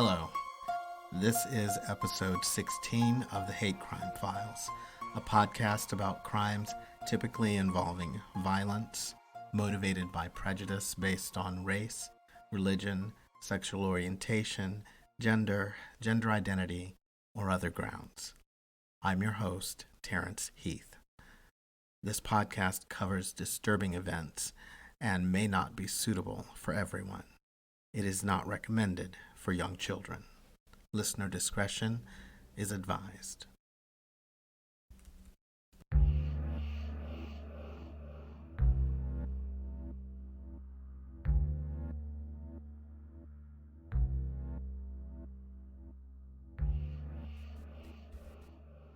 Hello. This is episode 16 of the Hate Crime Files, a podcast about crimes typically involving violence, motivated by prejudice based on race, religion, sexual orientation, gender identity, or other grounds. I'm your host, Terrence Heath. This podcast covers disturbing events and may not be suitable for everyone. It is not recommended for young children. Listener discretion is advised.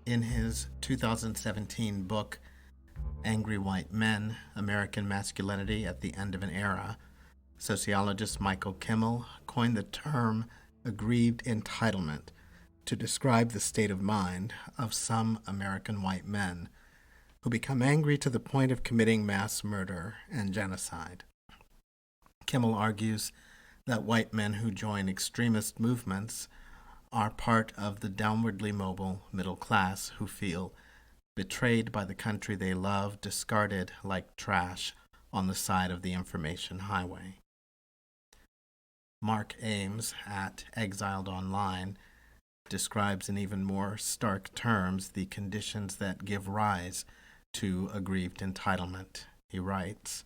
In his 2017 book, Angry White Men, American Masculinity at the End of an Era, sociologist Michael Kimmell coined the term aggrieved entitlement to describe the state of mind of some American white men who become angry to the point of committing mass murder and genocide. Kimmell argues that white men who join extremist movements are part of the downwardly mobile middle class who feel betrayed by the country they love, discarded like trash on the side of the information highway. Mark Ames at Exiled Online describes in even more stark terms the conditions that give rise to aggrieved entitlement. He writes,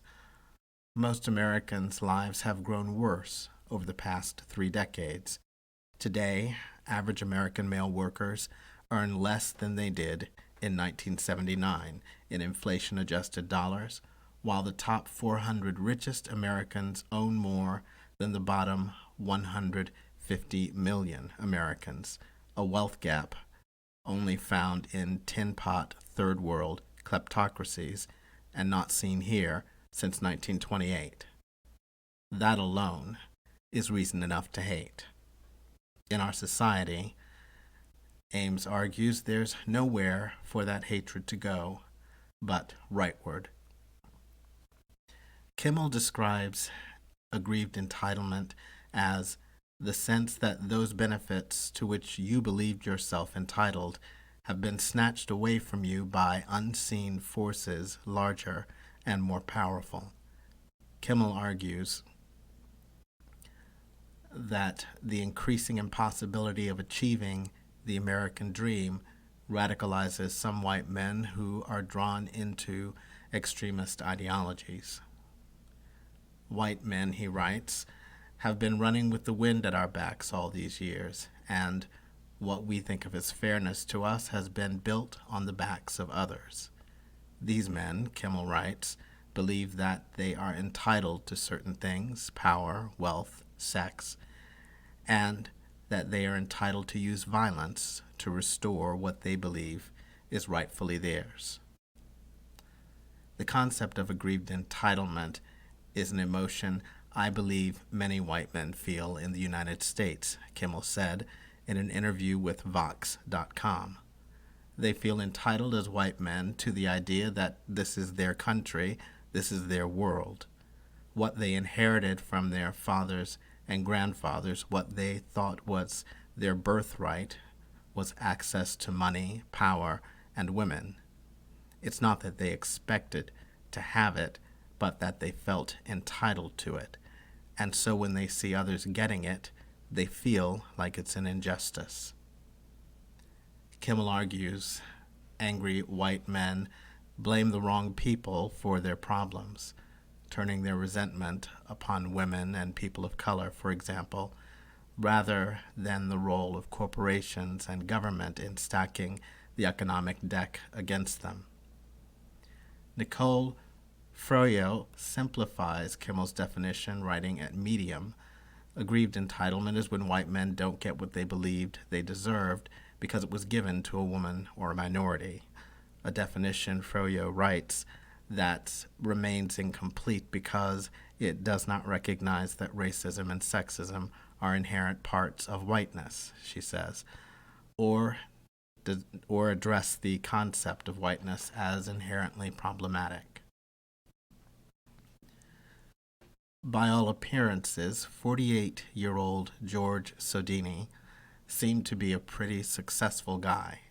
"Most Americans' lives have grown worse over the past 3 decades. Today, average American male workers earn less than they did in 1979 in inflation-adjusted dollars, while the top 400 richest Americans own more than the bottom 150 million Americans, a wealth gap only found in tin-pot third world kleptocracies and not seen here since 1928. That alone is reason enough to hate. In our society," Ames argues, "there's nowhere for that hatred to go but rightward." Kimmell describes aggrieved entitlement as the sense that those benefits to which you believed yourself entitled have been snatched away from you by unseen forces larger and more powerful. Kimmell argues that the increasing impossibility of achieving the American dream radicalizes some white men who are drawn into extremist ideologies. "White men," he writes, "have been running with the wind at our backs all these years, and what we think of as fairness to us has been built on the backs of others. These men," Kimmell writes, "believe that they are entitled to certain things, power, wealth, sex, and that they are entitled to use violence to restore what they believe is rightfully theirs." The concept of aggrieved entitlement is an emotion I believe many white men feel in the United States, Kimmell said in an interview with Vox.com. They feel entitled as white men to the idea that this is their country, this is their world. What they inherited from their fathers and grandfathers, what they thought was their birthright, was access to money, power, and women. It's not that they expected to have it, but that they felt entitled to it. And so when they see others getting it, they feel like it's an injustice. Kimmell argues angry white men blame the wrong people for their problems, turning their resentment upon women and people of color, for example, rather than the role of corporations and government in stacking the economic deck against them. Nicole Froyo simplifies Kimmell's definition, writing at Medium, "Aggrieved entitlement is when white men don't get what they believed they deserved because it was given to a woman or a minority." A definition, Froyo writes, that remains incomplete because it does not recognize that racism and sexism are inherent parts of whiteness, she says, or address the concept of whiteness as inherently problematic. By all appearances, 48-year-old George Sodini seemed to be a pretty successful guy.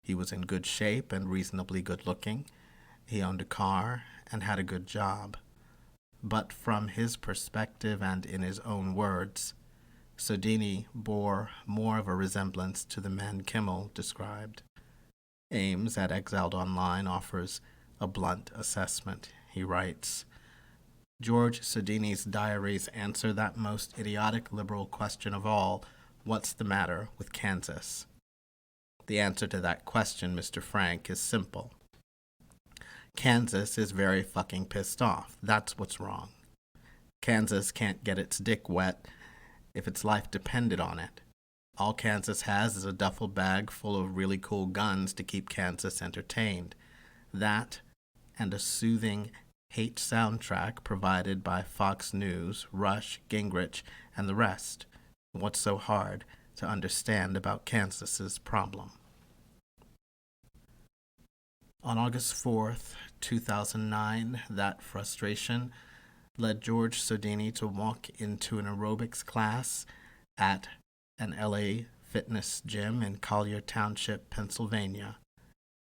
He was in good shape and reasonably good looking. He owned a car and had a good job. But from his perspective and in his own words, Sodini bore more of a resemblance to the man Kimmell described. Ames at Exiled Online offers a blunt assessment. He writes, George Sodini's diaries answer that most idiotic liberal question of all, what's the matter with Kansas? The answer to that question, Mr. Frank, is simple. Kansas is very fucking pissed off. That's what's wrong. Kansas can't get its dick wet if its life depended on it. All Kansas has is a duffel bag full of really cool guns to keep Kansas entertained. That and a soothing hate soundtrack provided by Fox News, Rush, Gingrich, and the rest. What's so hard to understand about Kansas's problem? On August 4th, 2009, that frustration led George Sodini to walk into an aerobics class at an LA fitness gym in Collier Township, Pennsylvania,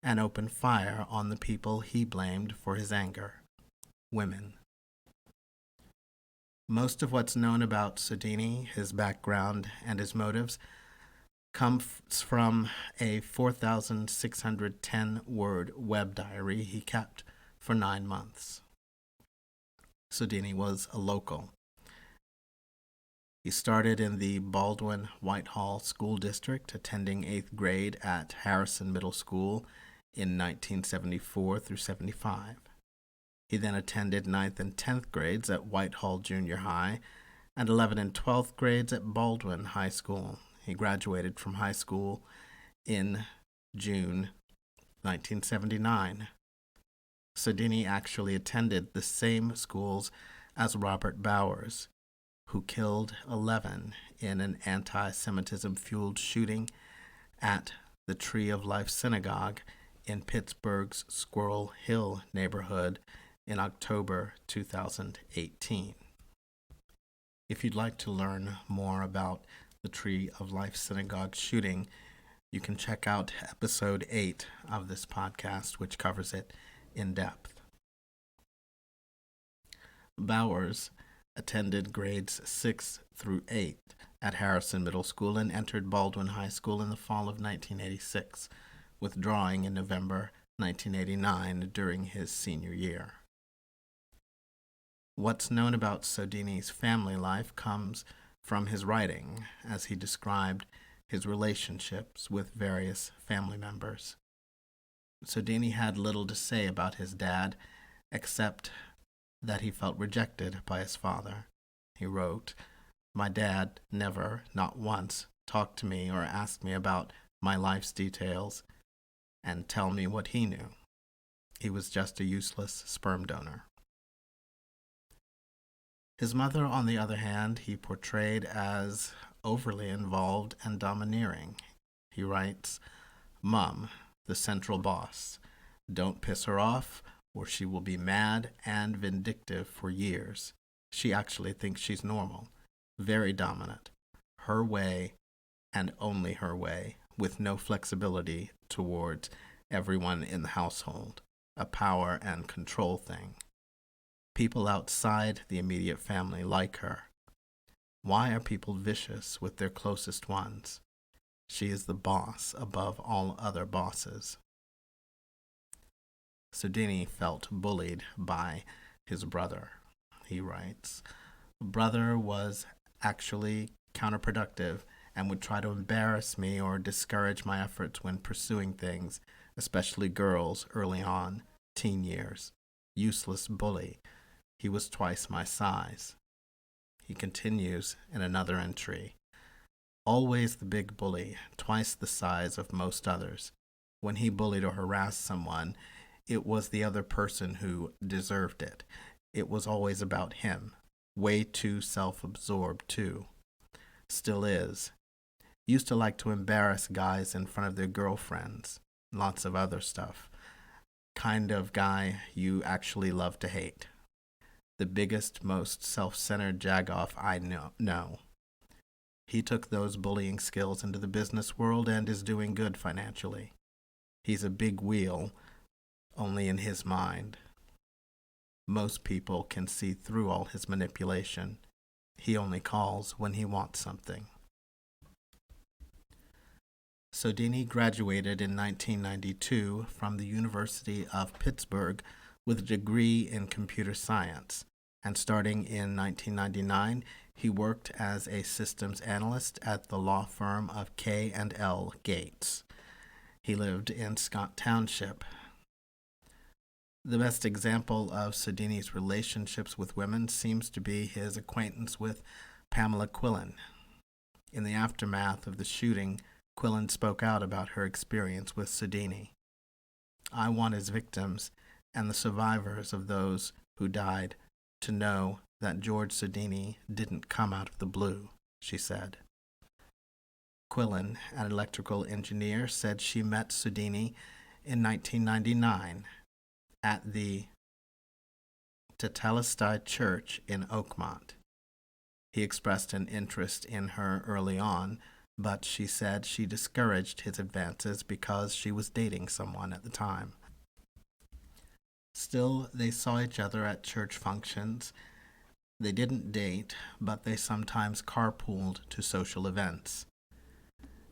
and open fire on the people he blamed for his anger. Women. Most of what's known about Sodini, his background, and his motives comes from a 4,610-word web diary he kept for 9 months. Sodini was a local. He started in the Baldwin-Whitehall School District, attending 8th grade at Harrison Middle School in 1974 through 75. He then attended 9th and 10th grades at Whitehall Junior High and 11th and 12th grades at Baldwin High School. He graduated from high school in June 1979. Sodini actually attended the same schools as Robert Bowers, who killed 11 in an anti-Semitism-fueled shooting at the Tree of Life Synagogue in Pittsburgh's Squirrel Hill neighborhood in October 2018. If you'd like to learn more about the Tree of Life Synagogue shooting, you can check out episode 8 of this podcast, which covers it in depth. Bowers attended grades 6 through 8 at Harrison Middle School and entered Baldwin High School in the fall of 1986, withdrawing in November 1989 during his senior year. What's known about Sodini's family life comes from his writing, as he described his relationships with various family members. Sodini had little to say about his dad, except that he felt rejected by his father. He wrote, "My dad never, not once, talked to me or asked me about my life's details and tell me what he knew. He was just a useless sperm donor." His mother, on the other hand, he portrayed as overly involved and domineering. He writes, "Mom, the central boss. Don't piss her off, or she will be mad and vindictive for years. She actually thinks she's normal. Very dominant. Her way, and only her way, with no flexibility towards everyone in the household. A power and control thing. People outside the immediate family like her. Why are people vicious with their closest ones? She is the boss above all other bosses." Sodini felt bullied by his brother. He writes, "Brother was actually counterproductive and would try to embarrass me or discourage my efforts when pursuing things, especially girls early on, teen years. Useless bully. He was twice my size." He continues in another entry, "Always the big bully, twice the size of most others. When he bullied or harassed someone, it was the other person who deserved it. It was always about him. Way too self-absorbed, too. Still is. Used to like to embarrass guys in front of their girlfriends. Lots of other stuff. Kind of guy you actually love to hate. the biggest, most self-centered jagoff I know. He took those bullying skills into the business world and is doing good financially. He's a big wheel, only in his mind. Most people can see through all his manipulation. He only calls when he wants something. Sodini graduated in 1992 from the University of Pittsburgh with a degree in computer science, and starting in 1999, he worked as a systems analyst at the law firm of K&L Gates. He lived in Scott Township. The best example of Sodini's relationships with women seems to be his acquaintance with Pamela Quillen. In the aftermath of the shooting, Quillen spoke out about her experience with Sodini. "I want his victims and the survivors of those who died to know that George Sodini didn't come out of the blue," she said. Quillen, an electrical engineer, said she met Sodini in 1999 at the Tetelestai Church in Oakmont. He expressed an interest in her early on, but she said she discouraged his advances because she was dating someone at the time. Still, they saw each other at church functions. They didn't date, but they sometimes carpooled to social events.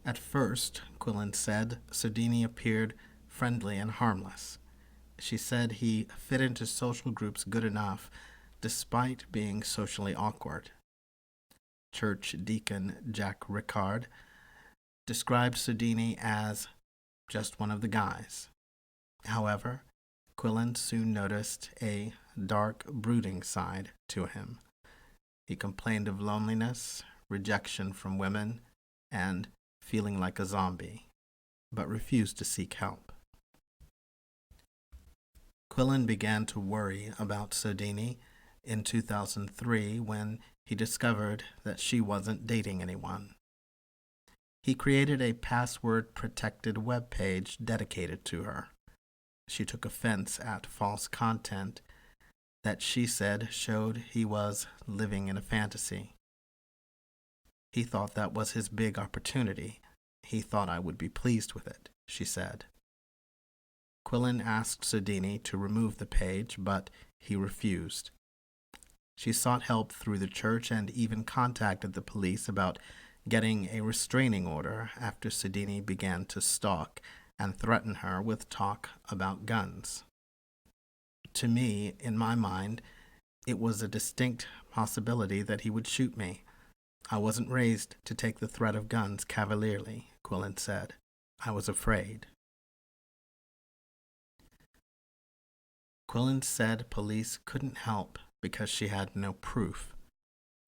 At first, Quillen said, Sodini appeared friendly and harmless. She said he fit into social groups good enough, despite being socially awkward. Church deacon Jack Rickard described Sodini as just one of the guys. However, Quillen soon noticed a dark, brooding side to him. He complained of loneliness, rejection from women, and feeling like a zombie, but refused to seek help. Quillen began to worry about Sodini in 2003 when he discovered that she wasn't dating anyone. He created a password-protected web page dedicated to her. She took offense at false content that she said showed he was living in a fantasy. He thought that was his big opportunity. He thought I would be pleased with it, she said. Quillen asked Sodini to remove the page, but he refused. She sought help through the church and even contacted the police about getting a restraining order after Sodini began to stalk and threaten her with talk about guns. To me, in my mind, it was a distinct possibility that he would shoot me. I wasn't raised to take the threat of guns cavalierly, Quillen said. I was afraid. Quillen said police couldn't help because she had no proof.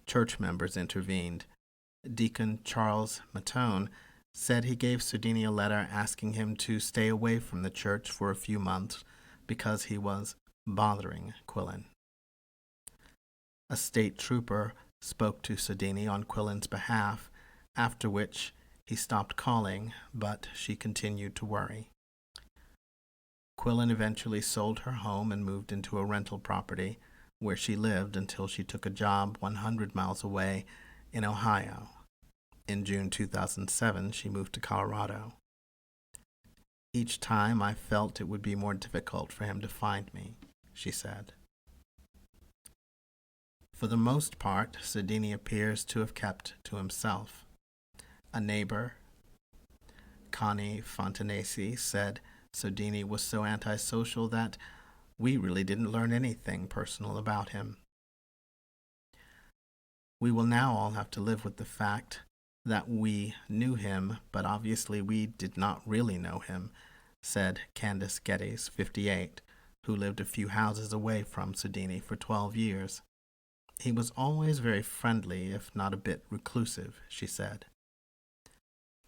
Church members intervened. Deacon Charles Matone said he gave Sodini a letter asking him to stay away from the church for a few months because he was bothering Quillen. A state trooper spoke to Sodini on Quillen's behalf, after which he stopped calling, but she continued to worry. Quillen eventually sold her home and moved into a rental property where she lived until she took a job 100 miles away in Ohio. In June 2007, she moved to Colorado. Each time I felt it would be more difficult for him to find me, she said. For the most part, Sodini appears to have kept to himself. A neighbor, Connie Fontanesi, said Sodini was so antisocial that we really didn't learn anything personal about him. We will now all have to live with the fact that we knew him, but obviously we did not really know him, said Candace Geddes, 58, who lived a few houses away from Sodini for 12 years. He was always very friendly, if not a bit reclusive, she said.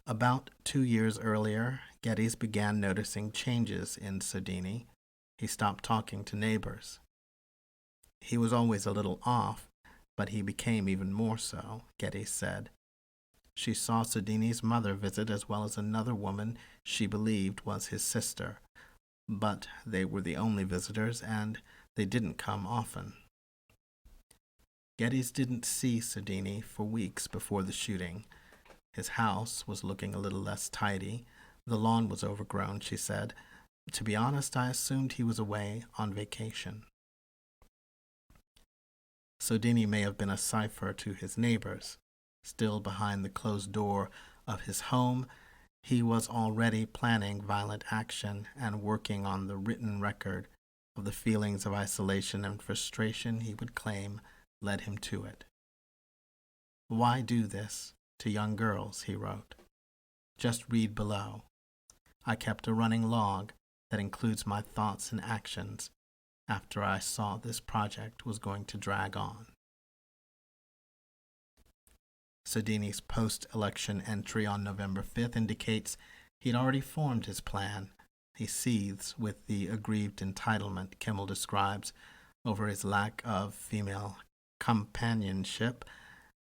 About 2 years earlier, Geddes began noticing changes in Sodini. He stopped talking to neighbors. He was always a little off, but he became even more so, Geddes said. She saw Sodini's mother visit as well as another woman she believed was his sister, but they were the only visitors and they didn't come often. Geddes didn't see Sodini for weeks before the shooting. His house was looking a little less tidy. The lawn was overgrown, she said. To be honest, I assumed he was away on vacation. Sodini may have been a cipher to his neighbors. Still behind the closed door of his home, he was already planning violent action and working on the written record of the feelings of isolation and frustration he would claim led him to it. Why do this to young girls, he wrote. Just read below. I kept a running log that includes my thoughts and actions after I saw this project was going to drag on. Sodini's post-election entry on November 5th indicates he'd already formed his plan. He seethes with the aggrieved entitlement Kimmell describes over his lack of female companionship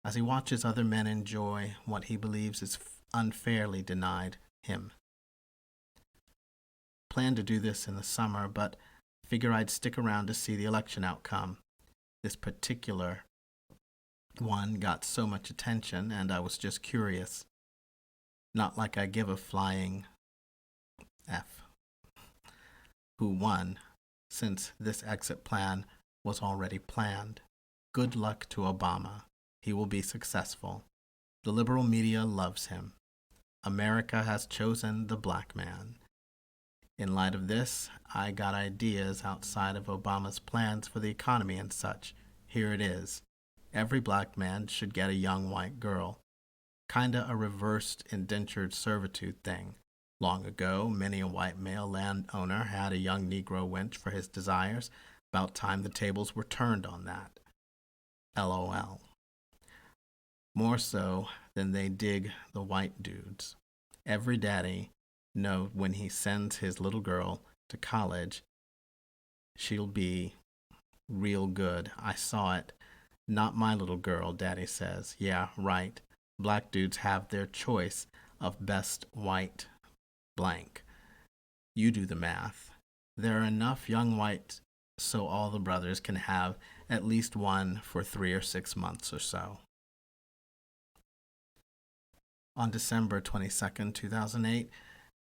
as he watches other men enjoy what he believes is unfairly denied him. Planned to do this in the summer, but figure I'd stick around to see the election outcome. This particular one got so much attention, and I was just curious. Not like I give a flying F who won, since this exit plan was already planned. Good luck to Obama. He will be successful. The liberal media loves him. America has chosen the black man. In light of this, I got ideas outside of Obama's plans for the economy and such. Here it is. Every black man should get a young white girl. Kinda a reversed indentured servitude thing. Long ago, many a white male landowner had a young Negro wench for his desires. About time the tables were turned on that. LOL. More so than they dig the white dudes. Every daddy knows when he sends his little girl to college, she'll be real good. I saw it. Not my little girl, Daddy says. Yeah, right. Black dudes have their choice of best white blank. You do the math. There are enough young whites so all the brothers can have at least one for 3 or 6 months or so. On December 22nd, 2008,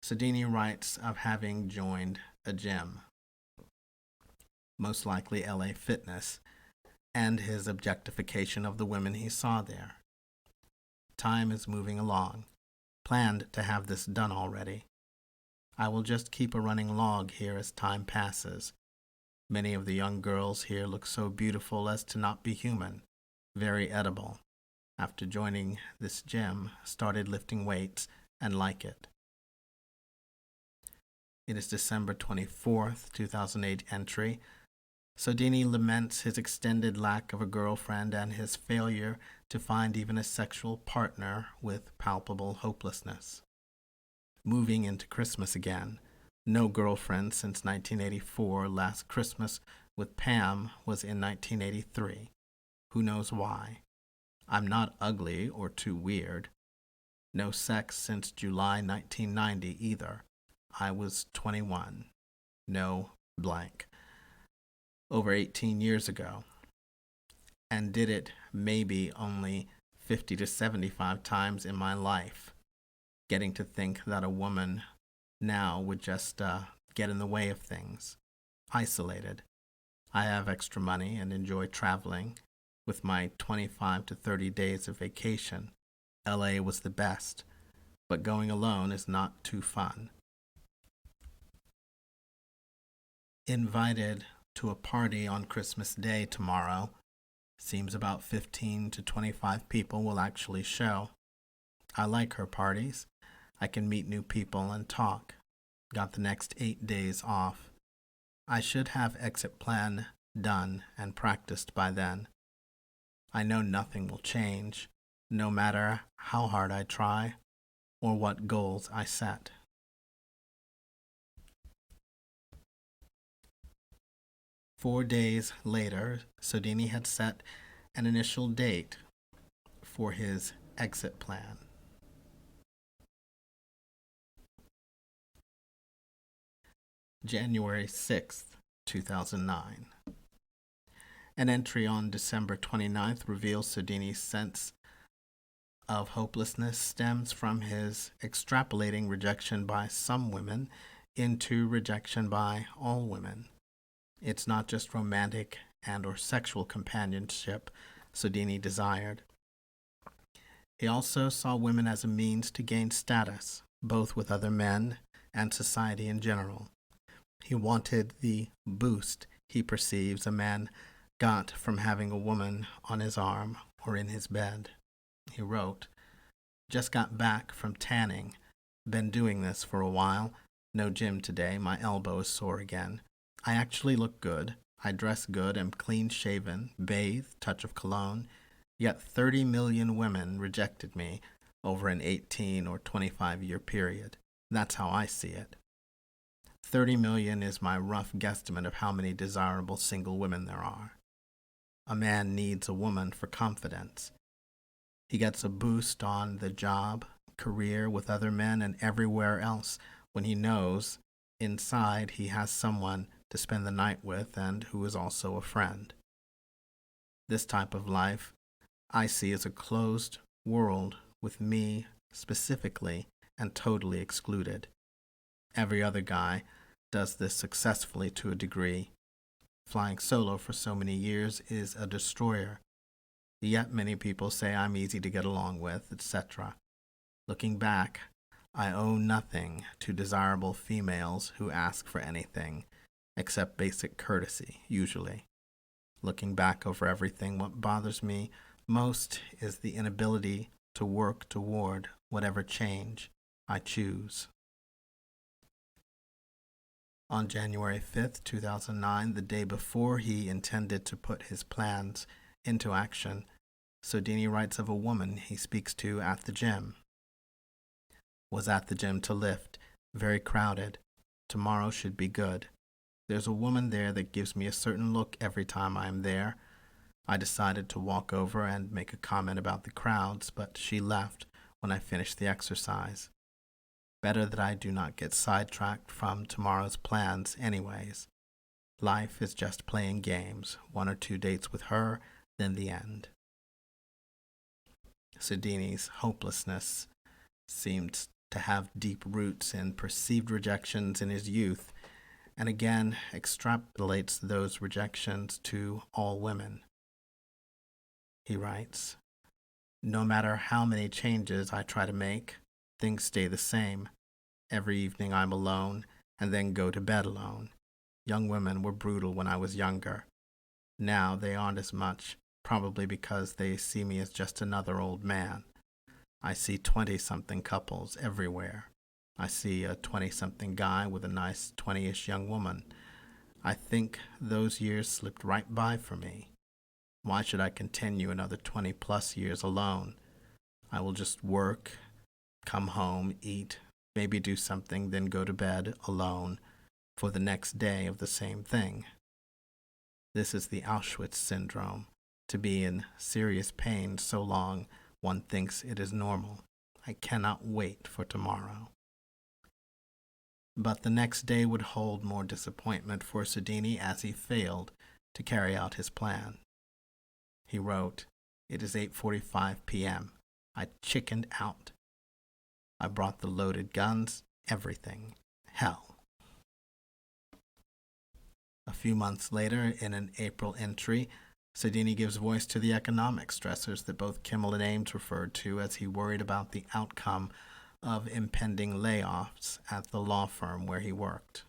Sodini writes of having joined a gym, most likely LA Fitness, and his objectification of the women he saw there. Time is moving along. Planned to have this done already. I will just keep a running log here as time passes. Many of the young girls here look so beautiful as to not be human, very edible. After joining this gym, started lifting weights and like it. It is December 24th, 2008 entry. Sodini laments his extended lack of a girlfriend and his failure to find even a sexual partner with palpable hopelessness. Moving into Christmas again. No girlfriend since 1984. Last Christmas with Pam was in 1983. Who knows why? I'm not ugly or too weird. No sex since July 1990 either. I was 21. No blank. Over 18 years ago. And did it maybe only 50 to 75 times in my life. Getting to think that a woman now would just get in the way of things. Isolated. I have extra money and enjoy traveling. With my 25 to 30 days of vacation, LA was the best, but going alone is not too fun. Invited to a party on Christmas Day tomorrow. Seems about 15 to 25 people will actually show. I like her parties. I can meet new people and talk. Got the next 8 days off. I should have exit plan done and practiced by then. I know nothing will change, no matter how hard I try or what goals I set. Four days later, Sodini had set an initial date for his exit plan. January 6th, 2009. An entry on December 29th reveals Sodini's sense of hopelessness stems from his extrapolating rejection by some women into rejection by all women. It's not just romantic and or sexual companionship Sodini desired. He also saw women as a means to gain status, both with other men and society in general. He wanted the boost he perceives a man got from having a woman on his arm or in his bed. He wrote, "Just got back from tanning. Been doing this for a while. No gym today. My elbow is sore again. I actually look good. I dress good, am clean shaven, bathe, touch of cologne. Yet 30 million women rejected me over an 18 or 25-year period. That's how I see it. 30 million is my rough guesstimate of how many desirable single women there are. A man needs a woman for confidence. He gets a boost on the job, career, with other men, and everywhere else when he knows inside he has someone to spend the night with and who is also a friend. This type of life I see as a closed world with me specifically and totally excluded. Every other guy does this successfully to a degree. Flying solo for so many years is a destroyer. Yet many people say I'm easy to get along with, etc. Looking back, I owe nothing to desirable females who ask for anything, except basic courtesy, usually. Looking back over everything, what bothers me most is the inability to work toward whatever change I choose." On January 5th, 2009, the day before he intended to put his plans into action, Sodini writes of a woman he speaks to at the gym. "Was at the gym to lift. Very crowded. Tomorrow should be good. There's a woman there that gives me a certain look every time I am there. I decided to walk over and make a comment about the crowds, but she left when I finished the exercise. Better that I do not get sidetracked from tomorrow's plans anyways. Life is just playing games, 1 or 2 dates with her, then the end." Sodini's hopelessness seemed to have deep roots in perceived rejections in his youth, and again extrapolates those rejections to all women. He writes, "No matter how many changes I try to make, things stay the same. Every evening I'm alone and then go to bed alone. Young women were brutal when I was younger. Now they aren't as much, probably because they see me as just another old man. I see 20-something couples everywhere. I see a 20-something guy with a nice 20-ish young woman. I think those years slipped right by for me. Why should I continue another 20-plus years alone? I will just work, come home, eat, maybe do something, then go to bed alone for the next day of the same thing. This is the Auschwitz syndrome, to be in serious pain so long one thinks it is normal. I cannot wait for tomorrow." But the next day would hold more disappointment for Sodini as he failed to carry out his plan. He wrote, "It is 8:45 p.m. I chickened out. I brought the loaded guns, everything. Hell." A few months later, in an April entry, Sodini gives voice to the economic stressors that both Kimmell and Ames referred to as he worried about the outcome of impending layoffs at the law firm where he worked.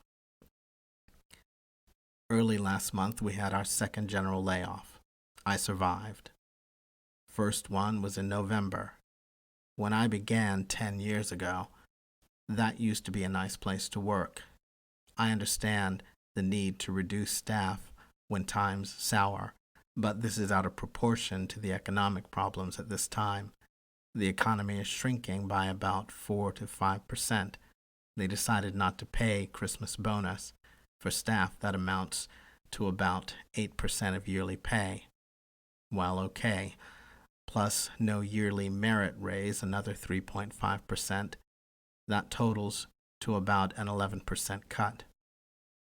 "Early last month, we had our second general layoff. I survived. First one was in November. When I began 10 years ago, that used to be a nice place to work. I understand the need to reduce staff when times sour, but this is out of proportion to the economic problems at this time. The economy is shrinking by about 4 to 5%. They decided not to pay Christmas bonus. For staff, that amounts to about 8% of yearly pay. Well, okay, plus no yearly merit raise, another 3.5%. That totals to about an 11% cut,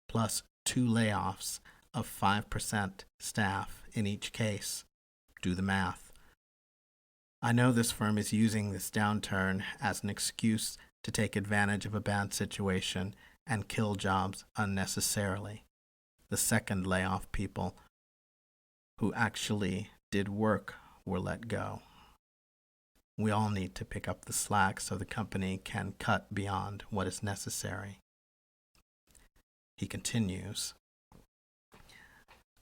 plus 2 layoffs of 5% staff in each case. Do the math. I know this firm is using this downturn as an excuse to take advantage of a bad situation and kill jobs unnecessarily. The second layoff people who actually did work were let go. We all need to pick up the slack so the company can cut beyond what is necessary. He continues,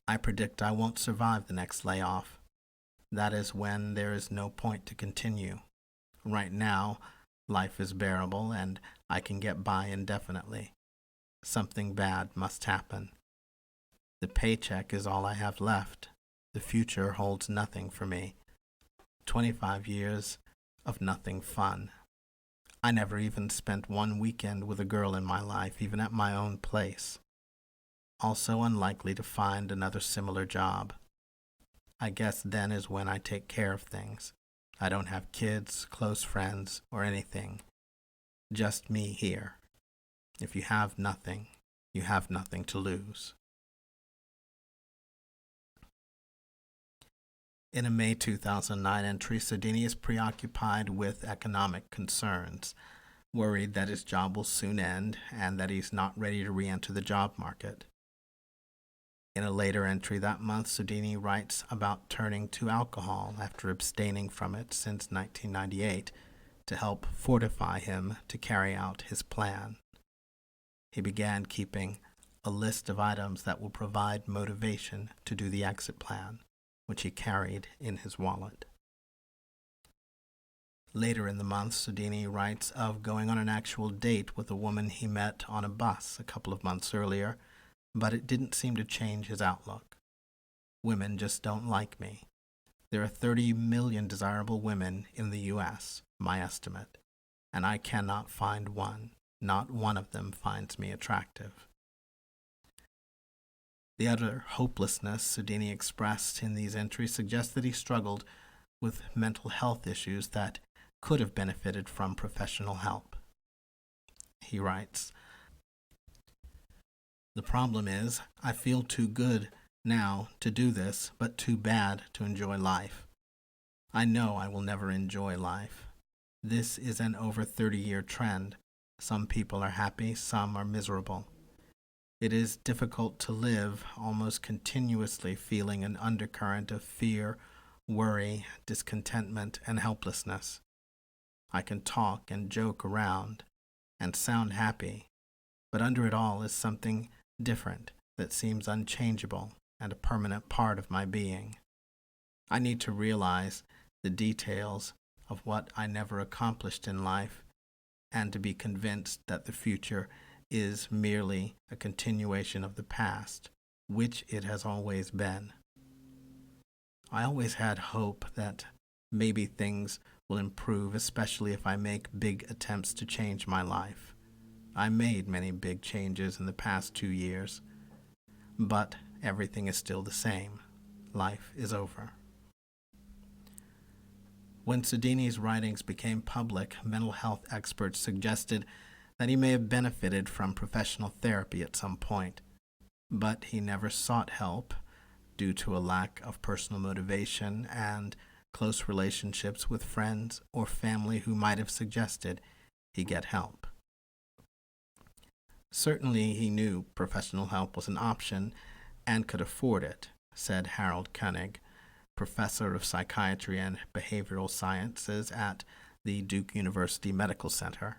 I predict I won't survive the next layoff. That is when there is no point to continue. Right now, life is bearable and I can get by indefinitely. Something bad must happen. The paycheck is all I have left. The future holds nothing for me. 25 years of nothing fun. I never even spent one weekend with a girl in my life, even at my own place. Also unlikely to find another similar job. I guess then is when I take care of things. I don't have kids, close friends, or anything. Just me here. If you have nothing, you have nothing to lose. In a May 2009 entry, Sodini is preoccupied with economic concerns, worried that his job will soon end and that he's not ready to re-enter the job market. In a later entry that month, Sodini writes about turning to alcohol after abstaining from it since 1998 to help fortify him to carry out his plan. He began keeping a list of items that will provide motivation to do the exit plan, which he carried in his wallet. Later in the month, Sodini writes of going on an actual date with a woman he met on a bus a couple of months earlier, but it didn't seem to change his outlook. Women just don't like me. There are 30 million desirable women in the U.S., my estimate, and I cannot find one. Not one of them finds me attractive. The utter hopelessness Sodini expressed in these entries suggests that he struggled with mental health issues that could have benefited from professional help. He writes, the problem is, I feel too good now to do this, but too bad to enjoy life. I know I will never enjoy life. This is an over 30-year trend. Some people are happy, some are miserable. It is difficult to live almost continuously feeling an undercurrent of fear, worry, discontentment, and helplessness. I can talk and joke around and sound happy, but under it all is something different that seems unchangeable and a permanent part of my being. I need to realize the details of what I never accomplished in life and to be convinced that the future is merely a continuation of the past, which it has always been. I always had hope that maybe things will improve, especially if I make big attempts to change my life. I made many big changes in the past 2 years, but everything is still the same. Life is over. When Sodini's writings became public, mental health experts suggested that he may have benefited from professional therapy at some point, but he never sought help due to a lack of personal motivation and close relationships with friends or family who might have suggested he get help. Certainly he knew professional help was an option and could afford it, said Harold Koenig, professor of psychiatry and behavioral sciences at the Duke University Medical Center.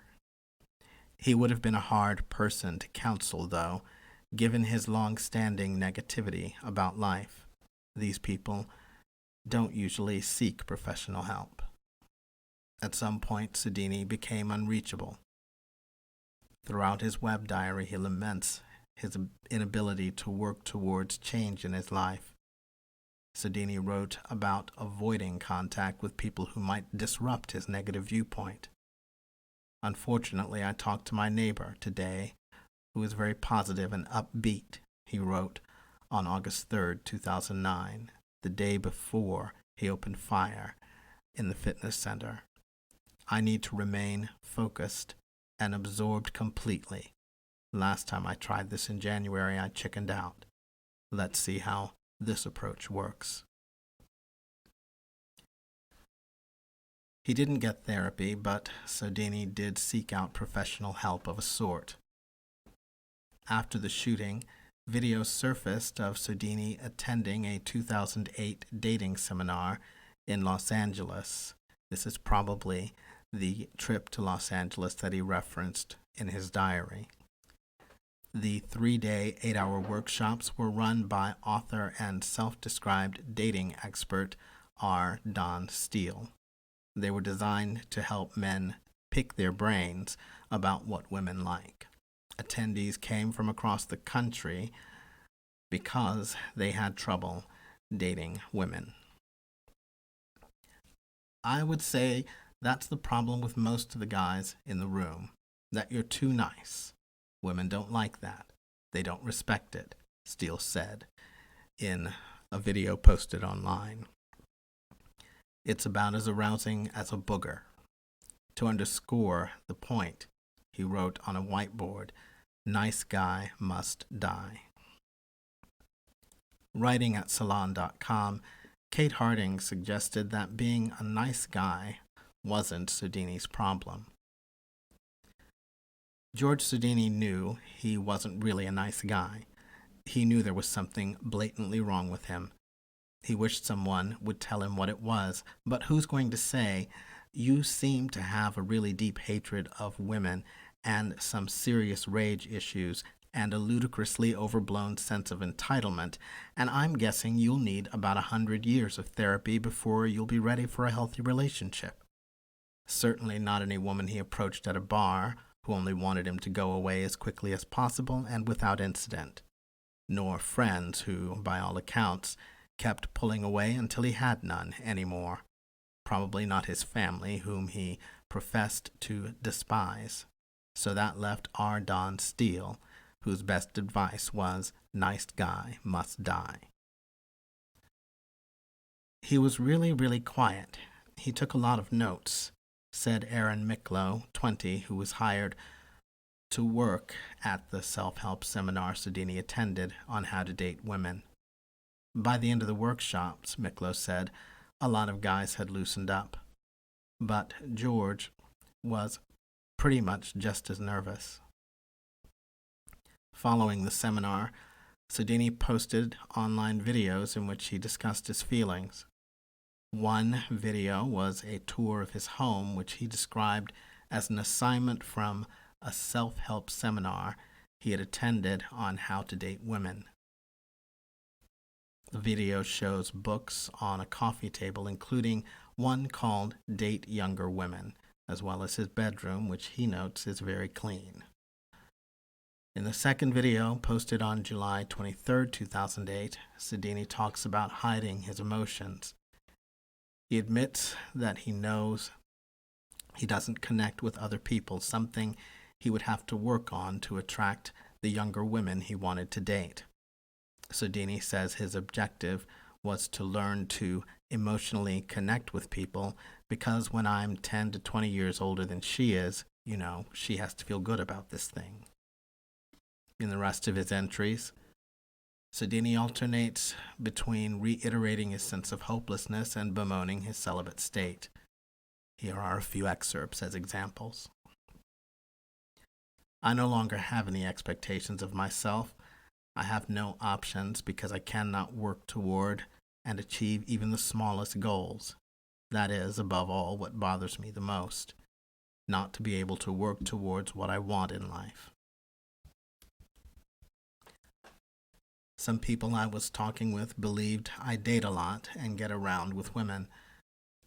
He would have been a hard person to counsel, though, given his long-standing negativity about life. These people don't usually seek professional help. At some point, Sodini became unreachable. Throughout his web diary, he laments his inability to work towards change in his life. Sodini wrote about avoiding contact with people who might disrupt his negative viewpoint. Unfortunately, I talked to my neighbor today, who is very positive and upbeat, he wrote on August 3rd, 2009, the day before he opened fire in the fitness center. I need to remain focused and absorbed completely. Last time I tried this in January, I chickened out. Let's see how this approach works. He didn't get therapy, but Sodini did seek out professional help of a sort. After the shooting, videos surfaced of Sodini attending a 2008 dating seminar in Los Angeles. This is probably the trip to Los Angeles that he referenced in his diary. The 3-day, 8-hour workshops were run by author and self-described dating expert R. Don Steele. They were designed to help men pick their brains about what women like. Attendees came from across the country because they had trouble dating women. I would say that's the problem with most of the guys in the room, that you're too nice. Women don't like that. They don't respect it, Steele said in a video posted online. It's about as arousing as a booger. To underscore the point, he wrote on a whiteboard, "Nice guy must die." Writing at Salon.com, Kate Harding suggested that being a nice guy wasn't Sodini's problem. George Sodini knew he wasn't really a nice guy. He knew there was something blatantly wrong with him. He wished someone would tell him what it was, but who's going to say, "You seem to have a really deep hatred of women and some serious rage issues and a ludicrously overblown sense of entitlement, and I'm guessing you'll need about 100 years of therapy before you'll be ready for a healthy relationship." Certainly not any woman he approached at a bar who only wanted him to go away as quickly as possible and without incident, nor friends who, by all accounts, kept pulling away until he had none anymore. Probably not his family, whom he professed to despise. So that left R. Don Steele, whose best advice was, "Nice guy must die." He was really, really quiet. He took a lot of notes, said Aaron Miklo, 20, who was hired to work at the self-help seminar Sodini attended on how to date women. By the end of the workshops, Miklo said, a lot of guys had loosened up. But George was pretty much just as nervous. Following the seminar, Sodini posted online videos in which he discussed his feelings. One video was a tour of his home, which he described as an assignment from a self-help seminar he had attended on how to date women. The video shows books on a coffee table, including one called Date Younger Women, as well as his bedroom, which he notes is very clean. In the second video, posted on July 23, 2008, Sodini talks about hiding his emotions. He admits that he knows he doesn't connect with other people, something he would have to work on to attract the younger women he wanted to date. Sodini says his objective was to learn to emotionally connect with people because when I'm 10 to 20 years older than she is, she has to feel good about this thing. In the rest of his entries, Sodini alternates between reiterating his sense of hopelessness and bemoaning his celibate state. Here are a few excerpts as examples. I no longer have any expectations of myself. I have no options because I cannot work toward and achieve even the smallest goals. That is, above all, what bothers me the most, not to be able to work towards what I want in life. Some people I was talking with believed I date a lot and get around with women.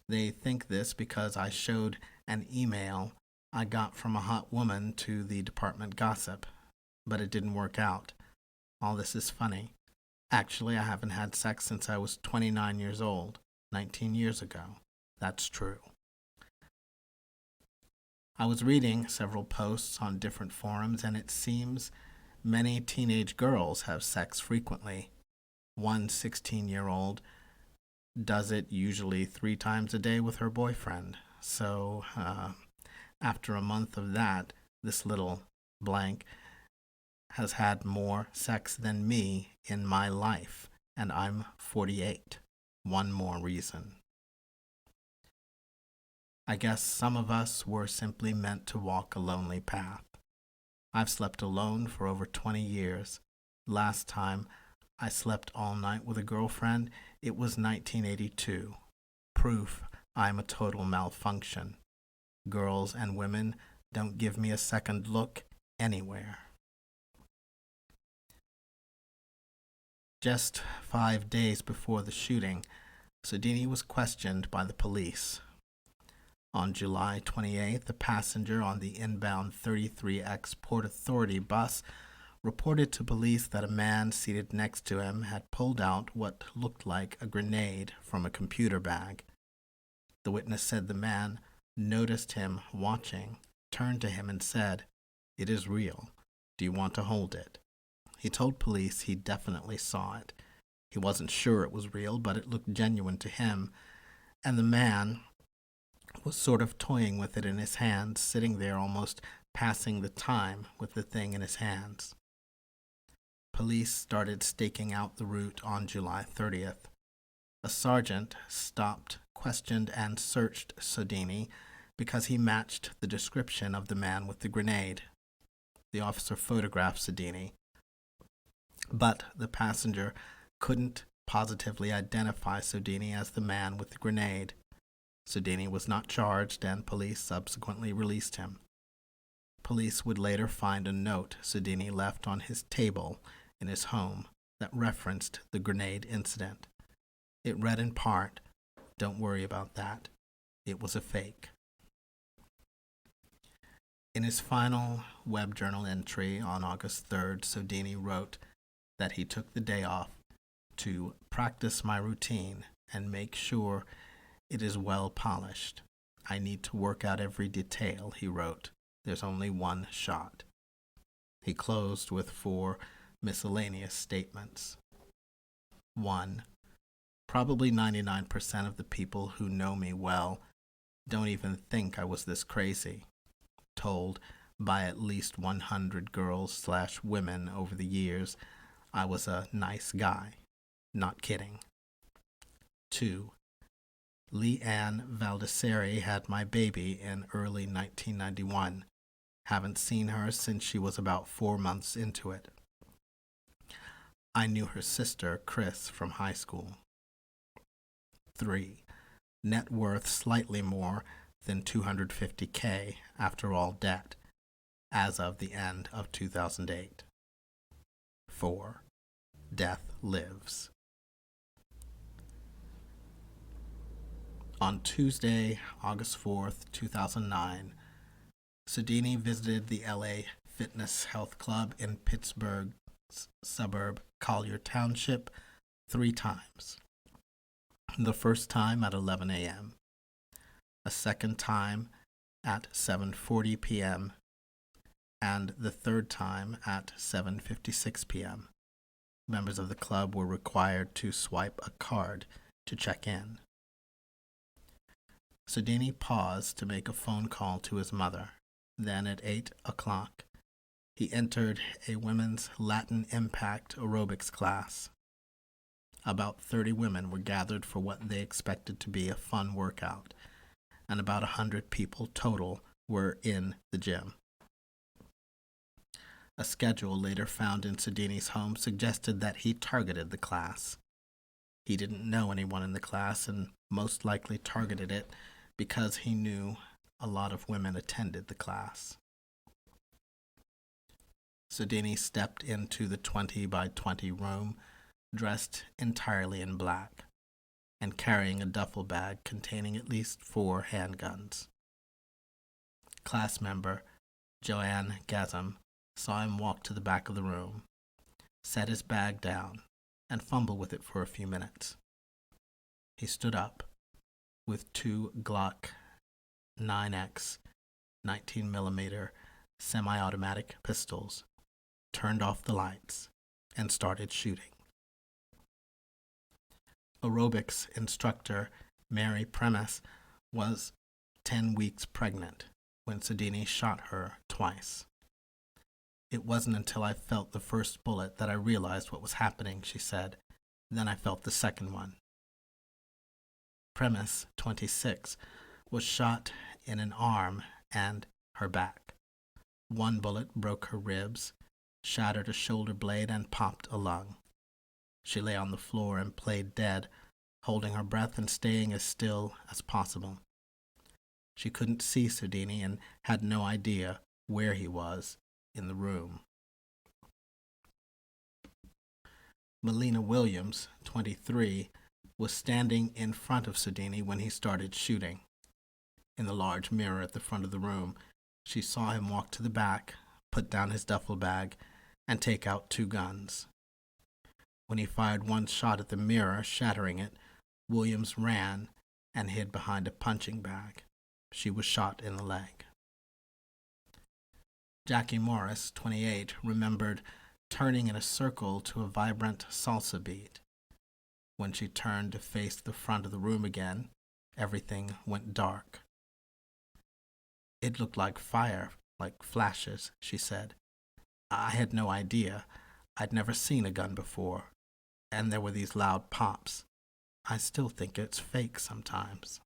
They think this because I showed an email I got from a hot woman to the department gossip, but it didn't work out. All this is funny. Actually, I haven't had sex since I was 29 years old, 19 years ago. That's true. I was reading several posts on different forums, and it seems many teenage girls have sex frequently. One 16-year-old does it usually 3 times a day with her boyfriend. So after a month of that, this little blank has had more sex than me in my life, and I'm 48. One more reason. I guess some of us were simply meant to walk a lonely path. I've slept alone for over 20 years. Last time I slept all night with a girlfriend, it was 1982. Proof I'm a total malfunction. Girls and women don't give me a second look anywhere. Just 5 days before the shooting, Sodini was questioned by the police. On July 28th, a passenger on the inbound 33X Port Authority bus reported to police that a man seated next to him had pulled out what looked like a grenade from a computer bag. The witness said the man noticed him watching, turned to him and said, "It is real. Do you want to hold it?" He told police he definitely saw it. He wasn't sure it was real, but it looked genuine to him, and the man was sort of toying with it in his hands, sitting there almost passing the time with the thing in his hands. Police started staking out the route on July 30th. A sergeant stopped, questioned, and searched Sodini because he matched the description of the man with the grenade. The officer photographed Sodini, but the passenger couldn't positively identify Sodini as the man with the grenade. Sodini was not charged, and police subsequently released him. Police would later find a note Sodini left on his table in his home that referenced the grenade incident. It read in part, "Don't worry about that. It was a fake." In his final web journal entry on August 3rd, Sodini wrote that he took the day off to practice my routine and make sure it is well polished. "I need to work out every detail," he wrote. "There's only one shot." He closed with 4 miscellaneous statements. 1. Probably 99% of the people who know me well don't even think I was this crazy. Told by at least 100 girls/women over the years I was a nice guy. Not kidding. 2. Leanne Valdesari had my baby in early 1991. Haven't seen her since she was about 4 months into it. I knew her sister, Chris, from high school. 3. Net worth slightly more than $250K after all debt, as of the end of 2008. 4. Death lives. On Tuesday, August 4th, 2009, Sodini visited the LA Fitness Health Club in Pittsburgh's suburb Collier Township 3 times. The first time at 11 a.m., a second time at 7:40 p.m., and the third time at 7:56 p.m. Members of the club were required to swipe a card to check in. Sodini paused to make a phone call to his mother. Then at 8 o'clock, he entered a women's Latin Impact aerobics class. About 30 women were gathered for what they expected to be a fun workout, and about 100 people total were in the gym. A schedule later found in Sodini's home suggested that he targeted the class. He didn't know anyone in the class and most likely targeted it because he knew a lot of women attended the class. Sodini stepped into the 20 by 20 room, dressed entirely in black, and carrying a duffel bag containing at least 4 handguns. Class member Joanne Gazam saw him walk to the back of the room, set his bag down, and fumble with it for a few minutes. He stood up with 2 Glock 9X 19mm semi-automatic pistols, turned off the lights, and started shooting. Aerobics instructor Mary Premis was 10 weeks pregnant when Sodini shot her twice. It wasn't until I felt the first bullet that I realized what was happening, she said. Then I felt the second one. Premise 26 was shot in an arm and her back. One bullet broke her ribs, shattered a shoulder blade, and popped a lung. She lay on the floor and played dead, holding her breath and staying as still as possible. She couldn't see Sodini and had no idea where he was in the room. Melina Williams, 23, was standing in front of Sodini when he started shooting. In the large mirror at the front of the room, she saw him walk to the back, put down his duffel bag, and take out 2 guns. When he fired one shot at the mirror, shattering it, Williams ran and hid behind a punching bag. She was shot in the leg. Jackie Morris, 28, remembered turning in a circle to a vibrant salsa beat. When she turned to face the front of the room again, everything went dark. It looked like fire, like flashes, she said. I had no idea. I'd never seen a gun before. And there were these loud pops. I still think it's fake sometimes.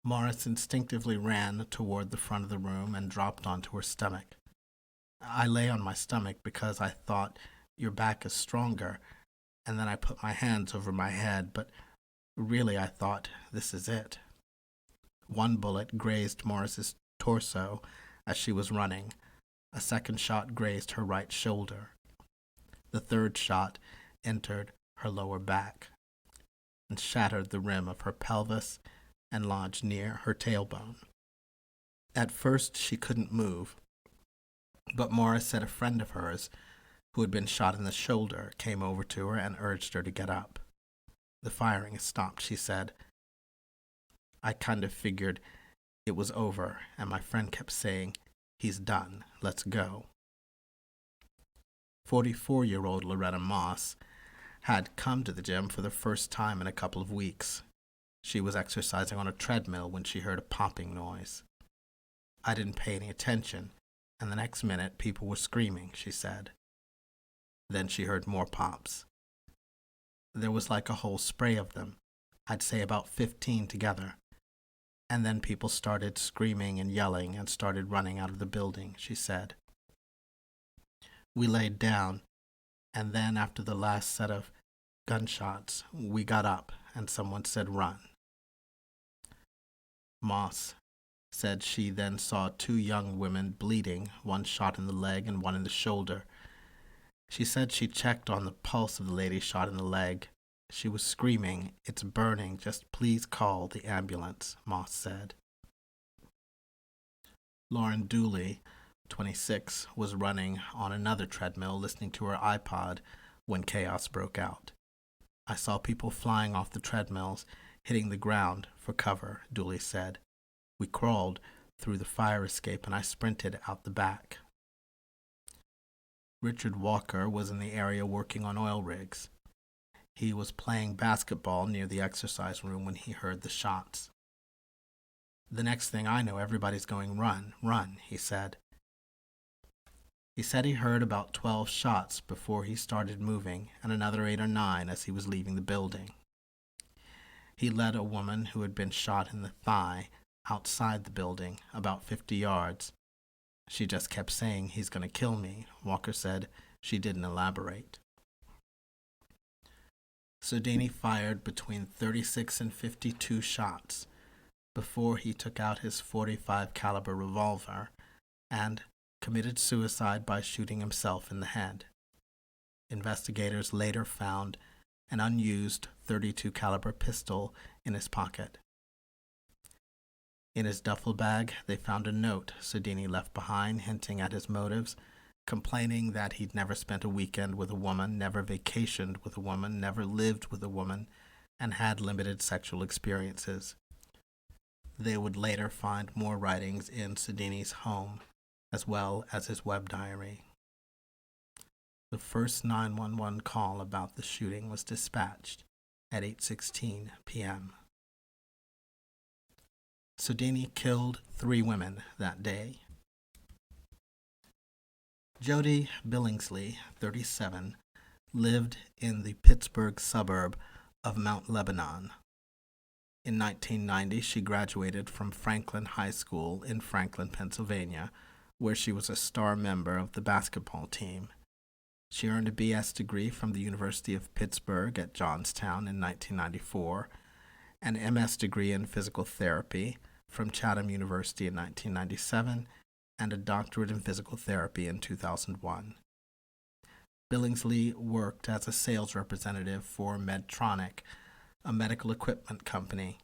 Morris instinctively ran toward the front of the room and dropped onto her stomach. I lay on my stomach because I thought, your back is stronger, and then I put my hands over my head, but really I thought, this is it. One bullet grazed Morris's torso as she was running. A second shot grazed her right shoulder. The third shot entered her lower back and shattered the rim of her pelvis and lodged near her tailbone. At first she couldn't move, but Morris said a friend of hers, who had been shot in the shoulder, came over to her and urged her to get up. The firing stopped, she said. I kind of figured it was over, and my friend kept saying, he's done, let's go. 44-year-old Loretta Moss had come to the gym for the first time in a couple of weeks. She was exercising on a treadmill when she heard a popping noise. I didn't pay any attention, and the next minute people were screaming, she said. Then she heard more pops. There was like a whole spray of them, I'd say about 15 together. And then people started screaming and yelling and started running out of the building, she said. We laid down, and then after the last set of gunshots, we got up and someone said run. Moss said she then saw 2 young women bleeding, one shot in the leg and one in the shoulder. She said she checked on the pulse of the lady shot in the leg. She was screaming, it's burning, just please call the ambulance, Moss said. Lauren Dooley, 26, was running on another treadmill listening to her iPod when chaos broke out. I saw people flying off the treadmills, hitting the ground for cover, Dooley said. We crawled through the fire escape and I sprinted out the back. Richard Walker was in the area working on oil rigs. He was playing basketball near the exercise room when he heard the shots. The next thing I know, everybody's going, run, run, he said. He said he heard about 12 shots before he started moving and another 8 or 9 as he was leaving the building. He led a woman who had been shot in the thigh outside the building about 50 yards. She just kept saying, he's going to kill me, Walker said. She didn't elaborate. Sodini fired between 36 and 52 shots before he took out his .45 caliber revolver and committed suicide by shooting himself in the head. Investigators later found an unused .32 caliber pistol in his pocket. In his duffel bag, they found a note Sodini left behind hinting at his motives, complaining that he'd never spent a weekend with a woman, never vacationed with a woman, never lived with a woman, and had limited sexual experiences. They would later find more writings in Sodini's home, as well as his web diary. The first 911 call about the shooting was dispatched at 8:16 p.m. Sodini killed 3 women that day. Jody Billingsley, 37, lived in the Pittsburgh suburb of Mount Lebanon. In 1990, she graduated from Franklin High School in Franklin, Pennsylvania, where she was a star member of the basketball team. She earned a BS degree from the University of Pittsburgh at Johnstown in 1994, an MS degree in physical therapy from Chatham University in 1997, and a doctorate in physical therapy in 2001. Billingsley worked as a sales representative for Medtronic, a medical equipment company.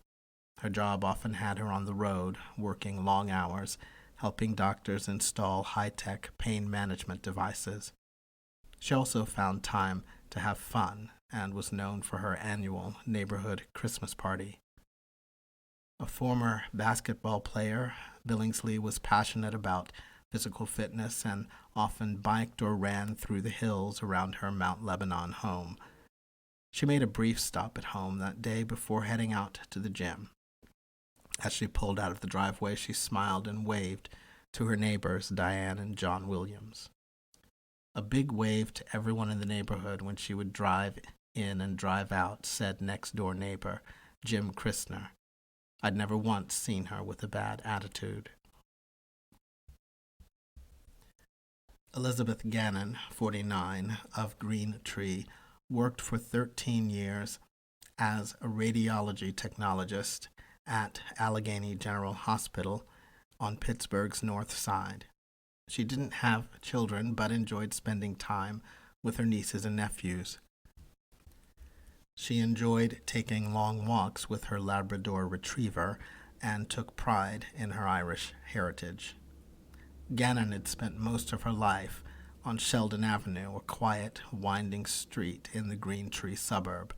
Her job often had her on the road, working long hours, helping doctors install high-tech pain management devices. She also found time to have fun and was known for her annual neighborhood Christmas party. A former basketball player, Billingsley was passionate about physical fitness and often biked or ran through the hills around her Mount Lebanon home. She made a brief stop at home that day before heading out to the gym. As she pulled out of the driveway, she smiled and waved to her neighbors, Diane and John Williams. A big wave to everyone in the neighborhood when she would drive in and drive out, said next-door neighbor, Jim Christner. I'd never once seen her with a bad attitude. Elizabeth Gannon, 49, of Green Tree, worked for 13 years as a radiology technologist at Allegheny General Hospital on Pittsburgh's North Side. She didn't have children, but enjoyed spending time with her nieces and nephews. She enjoyed taking long walks with her Labrador retriever and took pride in her Irish heritage. Gannon had spent most of her life on Sheldon Avenue, a quiet, winding street in the Green Tree suburb.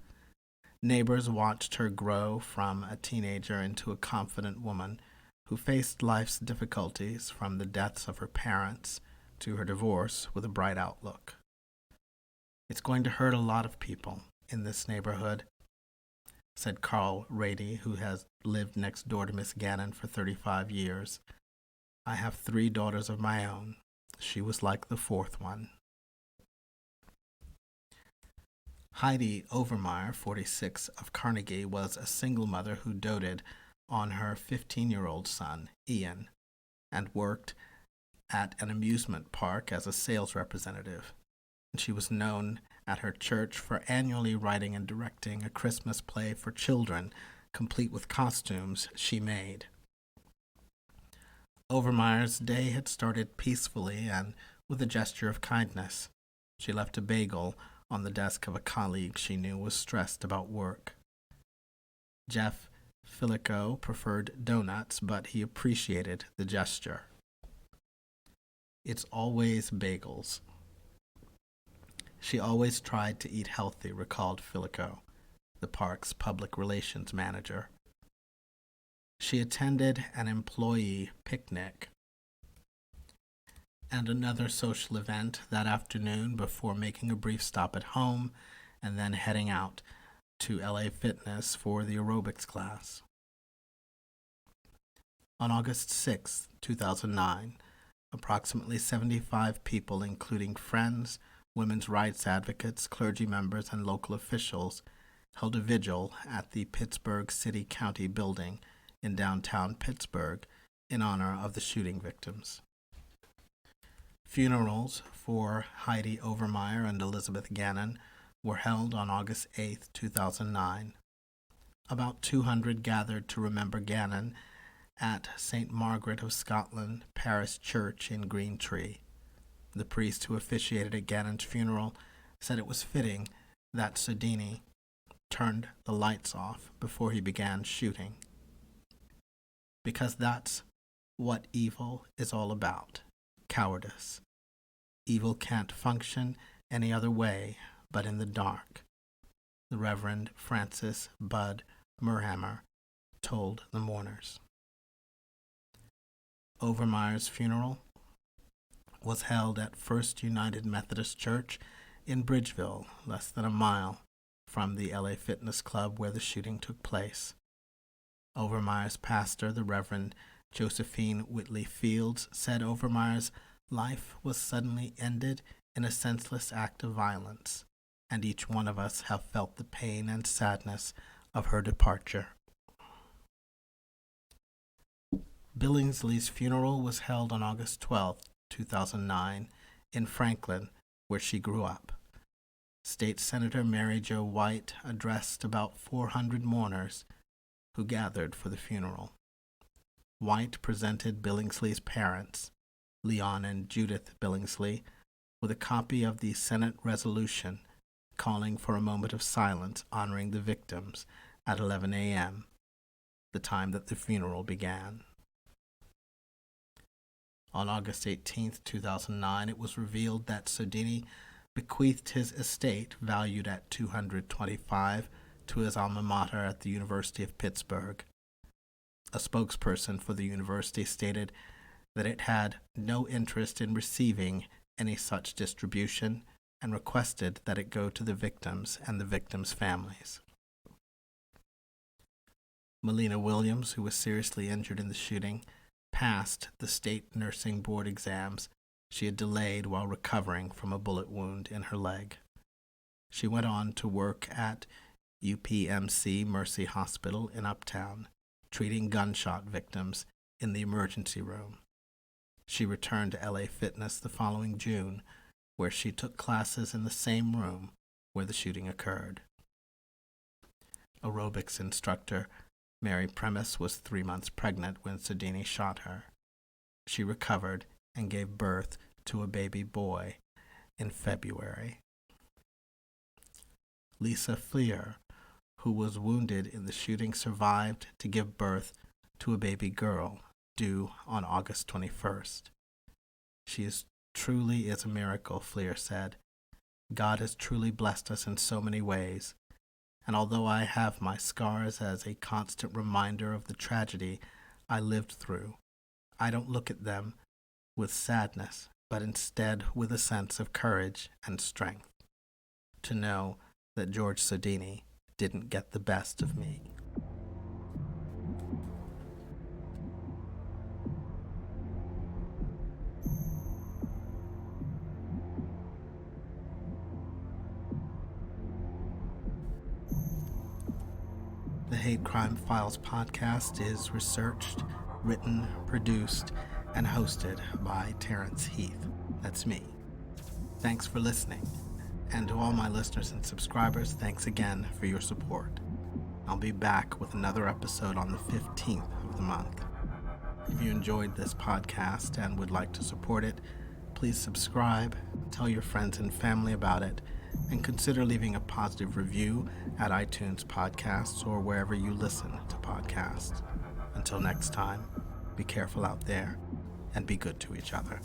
Neighbors watched her grow from a teenager into a confident woman who faced life's difficulties, from the deaths of her parents to her divorce, with a bright outlook. It's going to hurt a lot of people in this neighborhood, said Carl Rady, who has lived next door to Miss Gannon for 35 years. I have 3 daughters of my own. She was like the 4th one. Heidi Overmeyer, 46, of Carnegie, was a single mother who doted on her 15-year-old son, Ian, and worked at an amusement park as a sales representative. She was known at her church for annually writing and directing a Christmas play for children, complete with costumes she made. Overmeyer's day had started peacefully and with a gesture of kindness. She left a bagel on the desk of a colleague she knew was stressed about work. Jeff Filico preferred donuts, but he appreciated the gesture. It's always bagels. She always tried to eat healthy, recalled Filico, the park's public relations manager. She attended an employee picnic and another social event that afternoon before making a brief stop at home and then heading out to LA Fitness for the aerobics class. On August 6, 2009, approximately 75 people, including friends, women's rights advocates, clergy members, and local officials, held a vigil at the Pittsburgh City County building in downtown Pittsburgh in honor of the shooting victims. Funerals for Heidi Overmeyer and Elizabeth Gannon were held on August 8, 2009. About 200 gathered to remember Gannon at St. Margaret of Scotland Parish Church in Green Tree. The priest who officiated at Gannon's funeral said it was fitting that Sodini turned the lights off before he began shooting, because that's what evil is all about, cowardice. Evil can't function any other way but in the dark, the Reverend Francis Bud Murhammer told the mourners. Overmeyer's funeral was held at First United Methodist Church in Bridgeville, less than a mile from the LA Fitness Club where the shooting took place. Overmeyer's pastor, the Reverend Josephine Whitley Fields, said Overmeyer's Life was suddenly ended in a senseless act of violence, and each one of us have felt the pain and sadness of her departure. Billingsley's funeral was held on August 12, 2009, in Franklin, where she grew up. State Senator Mary Jo White addressed about 400 mourners who gathered for the funeral. White presented Billingsley's parents, Leon and Judith Billingsley, with a copy of the Senate resolution calling for a moment of silence honoring the victims at 11 a.m., the time that the funeral began. On August 18, 2009, it was revealed that Sodini bequeathed his estate, valued at $225,000, to his alma mater at the University of Pittsburgh. A spokesperson for the university stated that it had no interest in receiving any such distribution and requested that it go to the victims and the victims' families. Melina Williams, who was seriously injured in the shooting, passed the state nursing board exams she had delayed while recovering from a bullet wound in her leg. She went on to work at UPMC Mercy Hospital in Uptown, treating gunshot victims in the emergency room. She returned to LA Fitness the following June, where she took classes in the same room where the shooting occurred. Aerobics instructor Mary Premis was 3 months pregnant when Sodini shot her. She recovered and gave birth to a baby boy in February. Lisa Fleer, who was wounded in the shooting, survived to give birth to a baby girl due on August 21st. She truly is a miracle, Fleer said. God has truly blessed us in so many ways, and although I have my scars as a constant reminder of the tragedy I lived through, I don't look at them with sadness, but instead with a sense of courage and strength, to know that George Sodini didn't get the best of me. The Hate Crime Files podcast is researched, written, produced, and hosted by Terrence Heath. That's me. Thanks for listening. And to all my listeners and subscribers, thanks again for your support. I'll be back with another episode on the 15th of the month. If you enjoyed this podcast and would like to support it, please subscribe, tell your friends and family about it, and consider leaving a positive review at iTunes Podcasts or wherever you listen to podcasts. Until next time, be careful out there and be good to each other.